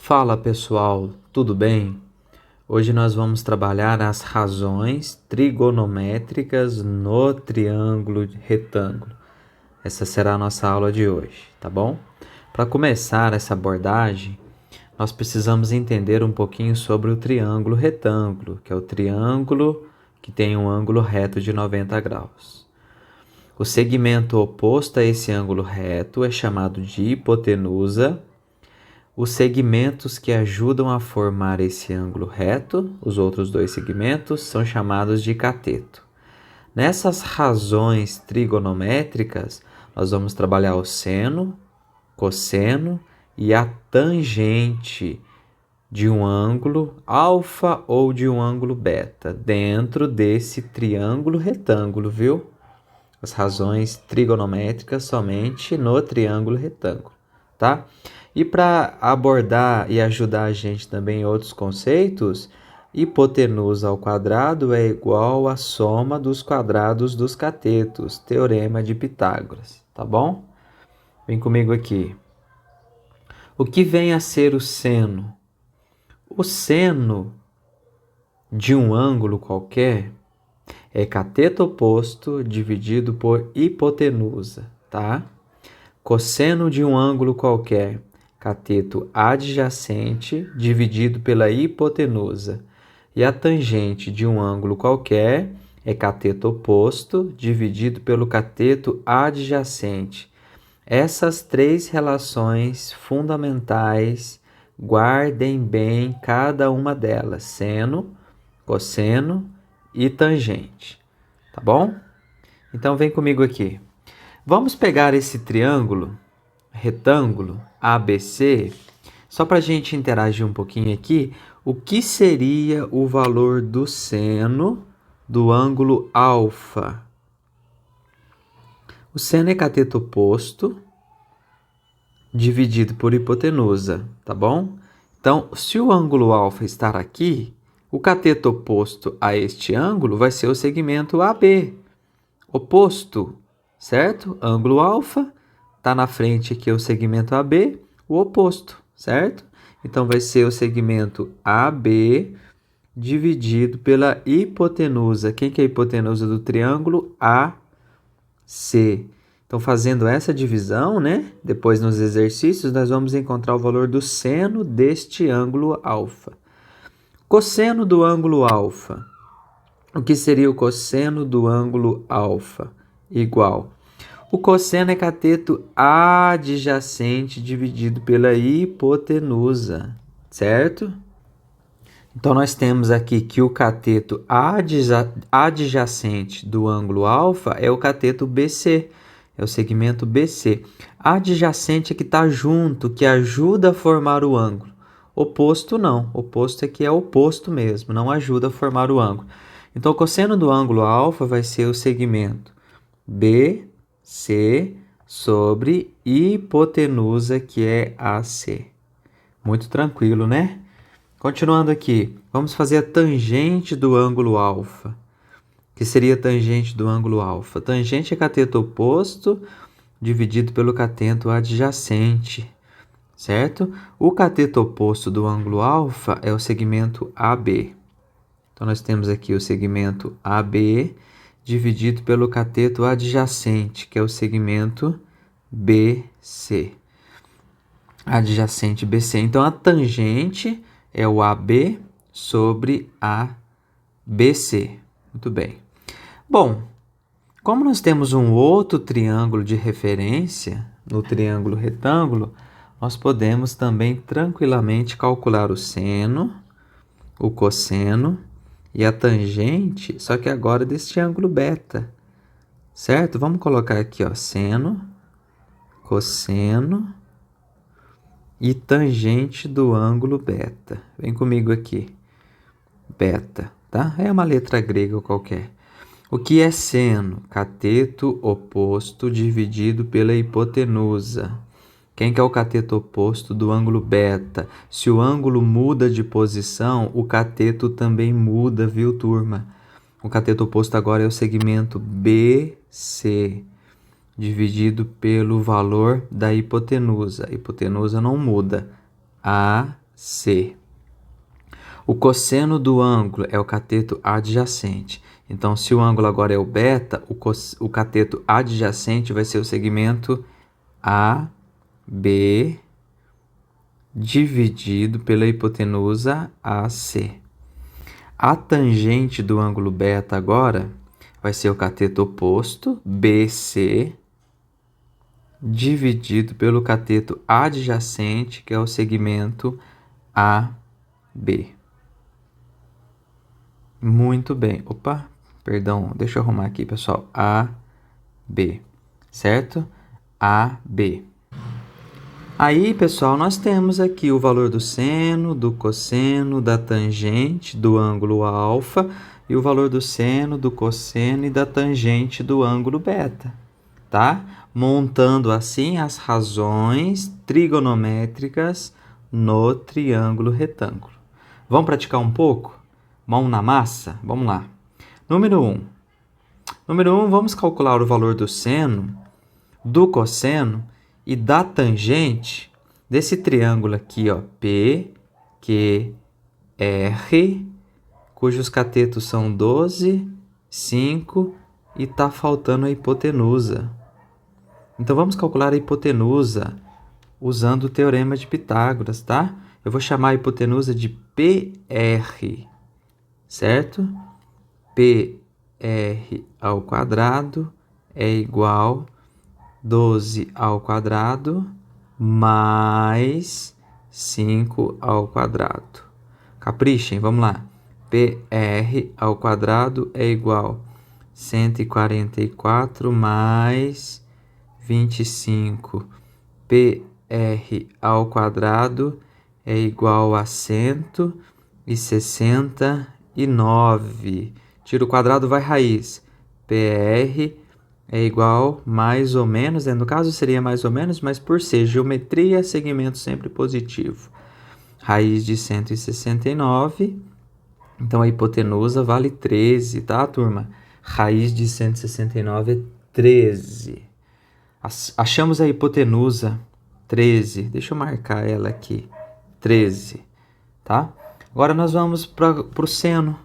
Fala pessoal, tudo bem? Hoje nós vamos trabalhar as razões trigonométricas no triângulo retângulo. Essa será a nossa aula de hoje, tá bom? Para começar essa abordagem, nós precisamos entender um pouquinho sobre o triângulo retângulo, que é o triângulo que tem um ângulo reto de 90 graus. O segmento oposto a esse ângulo reto é chamado de hipotenusa. Os segmentos que ajudam a formar esse ângulo reto, os outros dois segmentos, são chamados de cateto. Nessas razões trigonométricas, nós vamos trabalhar o seno, cosseno e a tangente de um ângulo alfa ou de um ângulo beta dentro desse triângulo retângulo, viu? As razões trigonométricas somente no triângulo retângulo, tá? E para abordar e ajudar a gente também em outros conceitos, hipotenusa ao quadrado é igual à soma dos quadrados dos catetos, teorema de Pitágoras, tá bom? Vem comigo aqui. O que vem a ser o seno? O seno de um ângulo qualquer é cateto oposto dividido por hipotenusa, tá? Cosseno de um ângulo qualquer, cateto adjacente dividido pela hipotenusa. E a tangente de um ângulo qualquer é cateto oposto dividido pelo cateto adjacente. Essas três relações fundamentais, guardem bem cada uma delas: seno, cosseno e tangente, tá bom? Então vem comigo aqui. Vamos pegar esse triângulo retângulo ABC, só para a gente interagir um pouquinho aqui. O que seria o valor do seno do ângulo alfa? O seno é cateto oposto dividido por hipotenusa, tá bom? Então, se o ângulo alfa estar aqui, o cateto oposto a este ângulo vai ser o segmento AB, oposto, certo? Ângulo alfa, está na frente aqui o segmento AB, o oposto, certo? Então, vai ser o segmento AB dividido pela hipotenusa. Quem que é a hipotenusa do triângulo? AC. Então, fazendo essa divisão, né? Depois nos exercícios, nós vamos encontrar o valor do seno deste ângulo alfa. Cosseno do ângulo alfa. O que seria o cosseno do ângulo alfa? Igual. O cosseno é cateto adjacente dividido pela hipotenusa, certo? Então, nós temos aqui que o cateto adjacente do ângulo alfa é o cateto BC, é o segmento BC. Adjacente é que está junto, que ajuda a formar o ângulo. Oposto não, oposto é que é oposto mesmo, não ajuda a formar o ângulo. Então, o cosseno do ângulo alfa vai ser o segmento BC sobre hipotenusa, que é AC. Muito tranquilo, né? Continuando aqui, vamos fazer a tangente do ângulo alfa. Que seria a tangente do ângulo alfa? Tangente é cateto oposto dividido pelo cateto adjacente, certo? O cateto oposto do ângulo alfa é o segmento AB. Então, nós temos aqui o segmento AB dividido pelo cateto adjacente, que é o segmento BC. Adjacente BC. Então, a tangente é o AB sobre a BC. Muito bem. Bom, como nós temos um outro triângulo de referência no triângulo retângulo, nós podemos também tranquilamente calcular o seno, o cosseno e a tangente, só que agora deste ângulo beta, certo? Vamos colocar aqui, ó, seno, cosseno e tangente do ângulo beta. Vem comigo aqui. Beta, tá? É uma letra grega qualquer. O que é seno? Cateto oposto dividido pela hipotenusa. Quem que é o cateto oposto do ângulo beta? Se o ângulo muda de posição, o cateto também muda, viu, turma? O cateto oposto agora é o segmento BC, dividido pelo valor da hipotenusa. A hipotenusa não muda. AC. C. O cosseno do ângulo é o cateto adjacente. Então, se o ângulo agora é o beta, o cateto adjacente vai ser o segmento AB dividido pela hipotenusa AC. A tangente do ângulo beta agora vai ser o cateto oposto, BC, dividido pelo cateto adjacente, que é o segmento AB. Muito bem. Opa, perdão, deixa eu arrumar aqui, pessoal. AB, certo? AB. Aí, pessoal, nós temos aqui o valor do seno, do cosseno, da tangente do ângulo alfa e o valor do seno, do cosseno e da tangente do ângulo beta, tá? Montando assim as razões trigonométricas no triângulo retângulo. Vamos praticar um pouco? Mão na massa? Vamos lá. Número 1. Número 1, vamos calcular o valor do seno, do cosseno e da tangente desse triângulo aqui, ó, PQR, cujos catetos são 12, 5 e tá faltando a hipotenusa. Então vamos calcular a hipotenusa usando o teorema de Pitágoras, tá? Eu vou chamar a hipotenusa de PR, certo? PR ao quadrado é igual 12 ao quadrado mais 5 ao quadrado. Caprichem, vamos lá. PR ao quadrado é igual 144 mais 25. PR ao quadrado é igual a 169. Tira o quadrado, vai raiz. PR é igual mais ou menos, no caso seria mais ou menos, mas por ser geometria, segmento sempre positivo. Raiz de 169, então a hipotenusa vale 13, tá, turma? Raiz de 169 é 13. Achamos a hipotenusa 13, deixa eu marcar ela aqui, 13, tá? Agora nós vamos para o seno.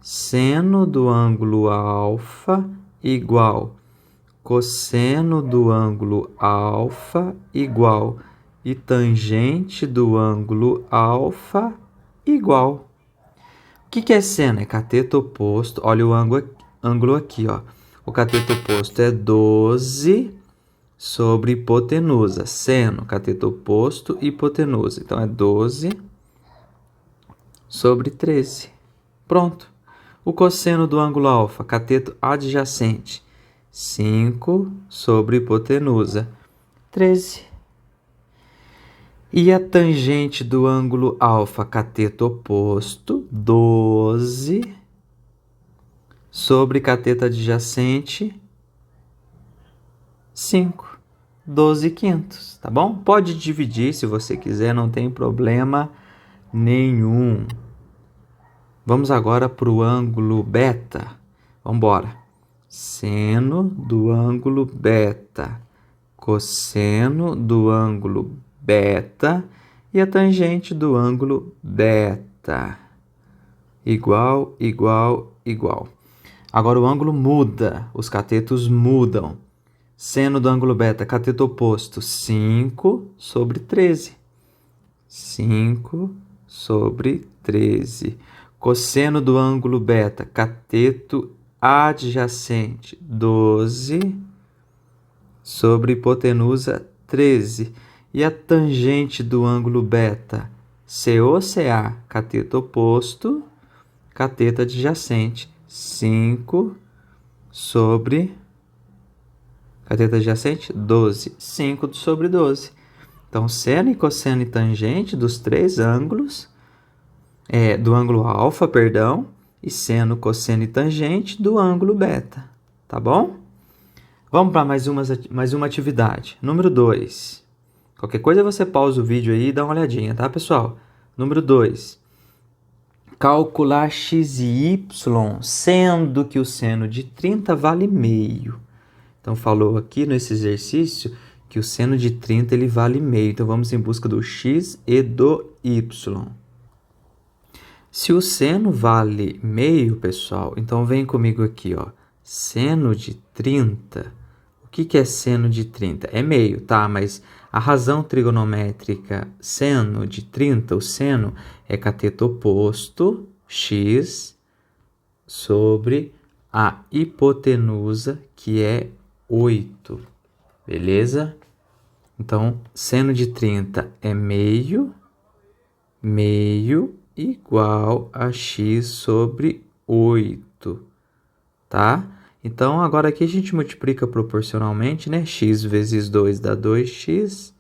Seno do ângulo alfa igual cosseno do ângulo alfa igual e tangente do ângulo alfa igual. O que é seno? É cateto oposto. Olha o ângulo aqui, ó. O cateto oposto é 12 sobre hipotenusa. Seno, cateto oposto, hipotenusa. Então é 12 sobre 13. Pronto. O cosseno do ângulo alfa, cateto adjacente. 5 sobre hipotenusa, 13. E a tangente do ângulo alfa, cateto oposto, 12 sobre cateto adjacente, 5. 12/500, tá bom? Pode dividir se você quiser, não tem problema nenhum. Vamos agora para o ângulo beta. Vamos embora. Seno do ângulo beta, cosseno do ângulo beta e a tangente do ângulo beta. Igual, igual, igual. Agora o ângulo muda, os catetos mudam. Seno do ângulo beta, cateto oposto, 5 sobre 13. 5 sobre 13. Cosseno do ângulo beta, cateto adjacente, 12 sobre hipotenusa, 13. E a tangente do ângulo beta, COCA, cateto oposto, cateto adjacente, 5 sobre cateto adjacente, 12. 5 sobre 12. Então, seno e cosseno e tangente dos três ângulos, do ângulo alfa, perdão, e seno, cosseno e tangente do ângulo beta, tá bom? Vamos para mais uma atividade. Número 2. Qualquer coisa você pausa o vídeo aí e dá uma olhadinha, tá, pessoal? Número 2. Calcular x e y, sendo que o seno de 30 vale meio. Então, falou aqui nesse exercício que o seno de 30 ele vale meio. Então, vamos em busca do x e do y. Se o seno vale meio, pessoal, então vem comigo aqui, ó. Seno de 30. O que é seno de 30? É meio, tá? Mas a razão trigonométrica seno de 30, o seno é cateto oposto, x, sobre a hipotenusa, que é 8. Beleza? Então, seno de 30 é meio igual a x sobre 8, tá? Então, agora aqui a gente multiplica proporcionalmente, né? X vezes 2 dá 2x,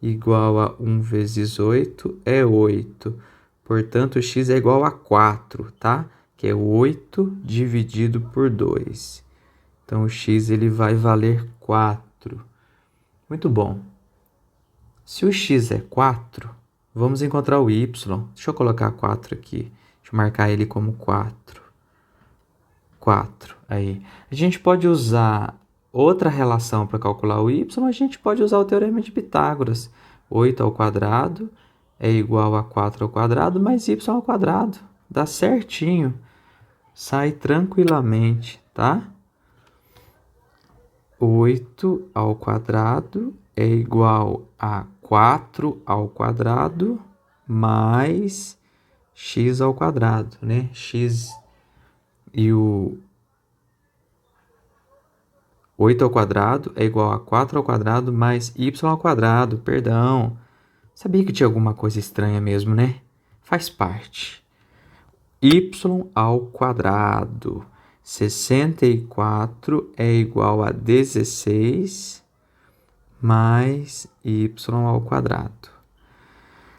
igual a 1 vezes 8 é 8. Portanto, x é igual a 4, tá? Que é 8 dividido por 2. Então, o x ele vai valer 4. Muito bom. Se o x é 4, vamos encontrar o y. Deixa eu colocar 4 aqui. Deixa eu marcar ele como 4. 4. Aí. A gente pode usar outra relação para calcular o y. A gente pode usar o teorema de Pitágoras. 8 ao quadrado é igual a 4 ao quadrado mais y ao quadrado. Dá certinho. Sai tranquilamente, tá? 8 ao quadrado é igual a 4 ao quadrado mais x ao quadrado, né? X e o 8 ao quadrado é igual a 4 ao quadrado mais y ao quadrado, perdão. Sabia que tinha alguma coisa estranha mesmo, né? Faz parte. Y ao quadrado. 64 é igual a 16 mais y ao quadrado.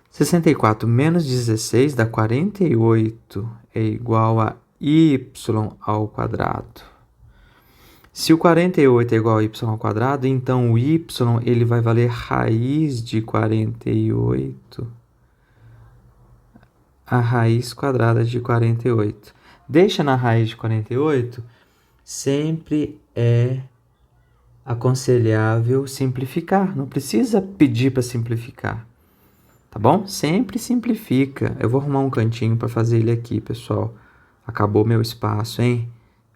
64 menos 16 dá 48, é igual a y ao quadrado. Se o 48 é igual a y ao quadrado, então o y ele vai valer raiz de 48. A raiz quadrada de 48. Deixa na raiz de 48, sempre é aconselhável simplificar. Não precisa pedir para simplificar, tá bom? Sempre simplifica. Eu vou arrumar um cantinho para fazer ele aqui, pessoal. Acabou meu espaço, hein?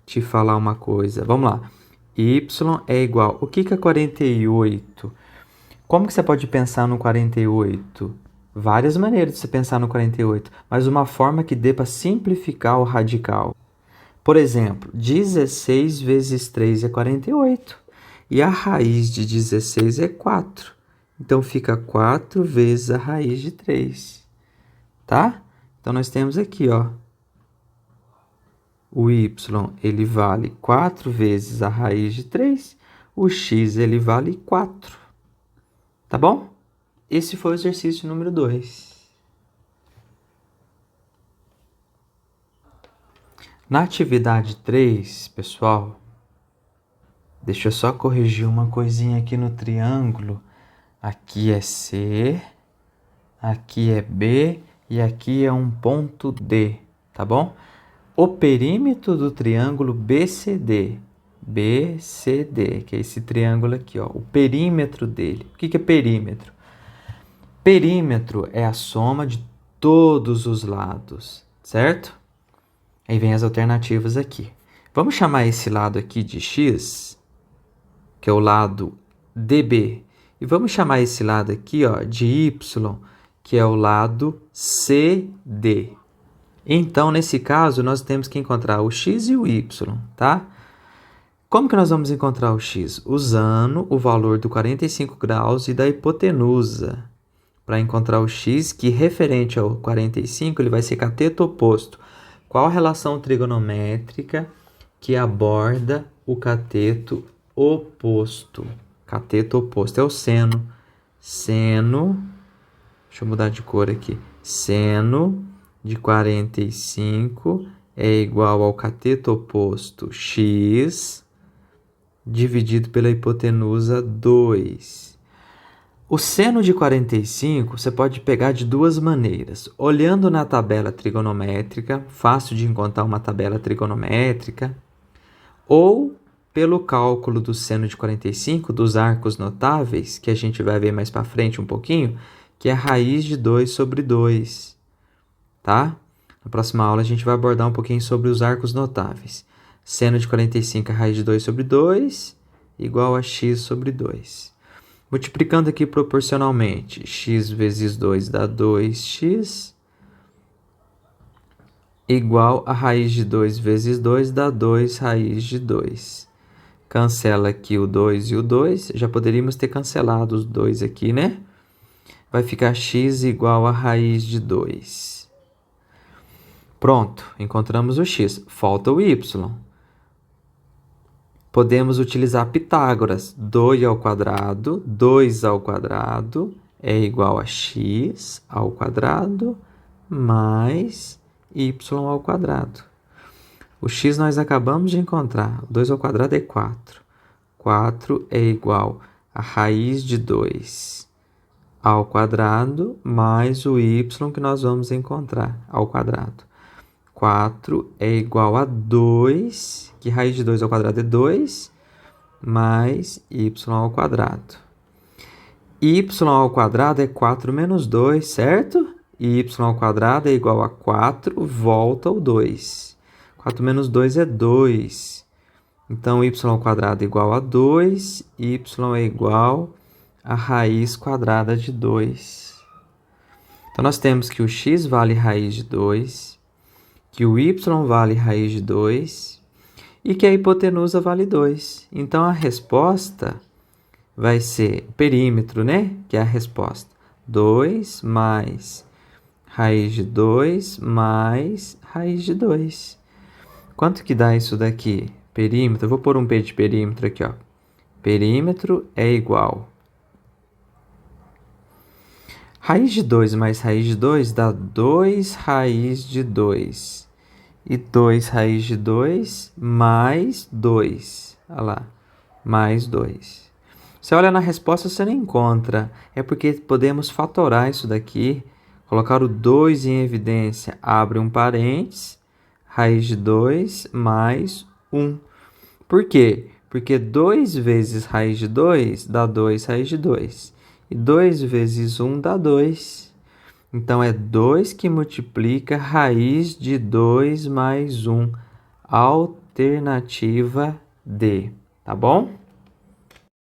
Te falar uma coisa. Vamos lá. Y é igual... O que é 48? Como que você pode pensar no 48? Várias maneiras de você pensar no 48, mas uma forma que dê para simplificar o radical. Por exemplo, 16 vezes 3 é 48. E a raiz de 16 é 4. Então, fica 4 vezes a raiz de 3. Tá? Então, nós temos aqui, ó. O y, ele vale 4 vezes a raiz de 3. O x, ele vale 4. Tá bom? Esse foi o exercício número 2. Na atividade 3, pessoal, deixa eu só corrigir uma coisinha aqui no triângulo. Aqui é C, aqui é B e aqui é um ponto D, tá bom? O perímetro do triângulo BCD, que é esse triângulo aqui, ó, o perímetro dele. O que é perímetro? Perímetro é a soma de todos os lados, certo? Aí vem as alternativas aqui. Vamos chamar esse lado aqui de x, que é o lado DB. E vamos chamar esse lado aqui, ó, de y, que é o lado CD. Então, nesse caso, nós temos que encontrar o x e o y, tá? Como que nós vamos encontrar o x? Usando o valor do 45 graus e da hipotenusa. Para encontrar o x, que referente ao 45, ele vai ser cateto oposto. Qual a relação trigonométrica que aborda o cateto oposto? Cateto oposto é o seno. Seno, deixa eu mudar de cor aqui. Seno de 45 é igual ao cateto oposto x dividido pela hipotenusa 2. O seno de 45 você pode pegar de duas maneiras. Olhando na tabela trigonométrica, fácil de encontrar uma tabela trigonométrica, ou pelo cálculo do seno de 45, dos arcos notáveis, que a gente vai ver mais para frente um pouquinho, que é raiz de 2 sobre 2, tá? Na próxima aula a gente vai abordar um pouquinho sobre os arcos notáveis. Seno de 45 é raiz de 2 sobre 2, igual a x sobre 2. Multiplicando aqui proporcionalmente, x vezes 2 dá 2x, igual a raiz de 2 vezes 2 dá 2 raiz de 2. Cancela aqui o 2 e o 2. Já poderíamos ter cancelado os 2 aqui, né? Vai ficar x igual a raiz de 2. Pronto, encontramos o x. Falta o y. Podemos utilizar Pitágoras. 2 ao quadrado é igual a x ao quadrado mais y ao quadrado. O x nós acabamos de encontrar. 2 ao quadrado é 4. 4 é igual a raiz de 2 ao quadrado mais o y que nós vamos encontrar ao quadrado. 4 é igual a 2, que raiz de 2 ao quadrado é 2, mais y ao quadrado. Y ao quadrado é 4 menos 2, certo? Y ao quadrado é igual a 4, volta ao 2. 4 menos 2 é 2. Então, y ao quadrado é igual a 2, y é igual a raiz quadrada de 2. Então, nós temos que o x vale raiz de 2, que o y vale raiz de 2 e que a hipotenusa vale 2. Então, a resposta vai ser o perímetro, né? Que é a resposta. 2 mais raiz de 2 mais raiz de 2. Quanto que dá isso daqui? Perímetro, eu vou pôr um P de perímetro aqui, ó. Perímetro é igual. Raiz de 2 mais raiz de 2 dá 2 raiz de 2. E 2 raiz de 2 mais 2. Olha lá, mais 2. Você olha na resposta, você não encontra. É porque podemos fatorar isso daqui, colocar o 2 em evidência. Abre um parênteses. Raiz de 2 mais 1. Por quê? Porque 2 vezes raiz de 2 dá 2 raiz de 2. E 2 vezes 1 dá 2. Então, é 2 que multiplica raiz de 2 mais 1. Alternativa D. Tá bom?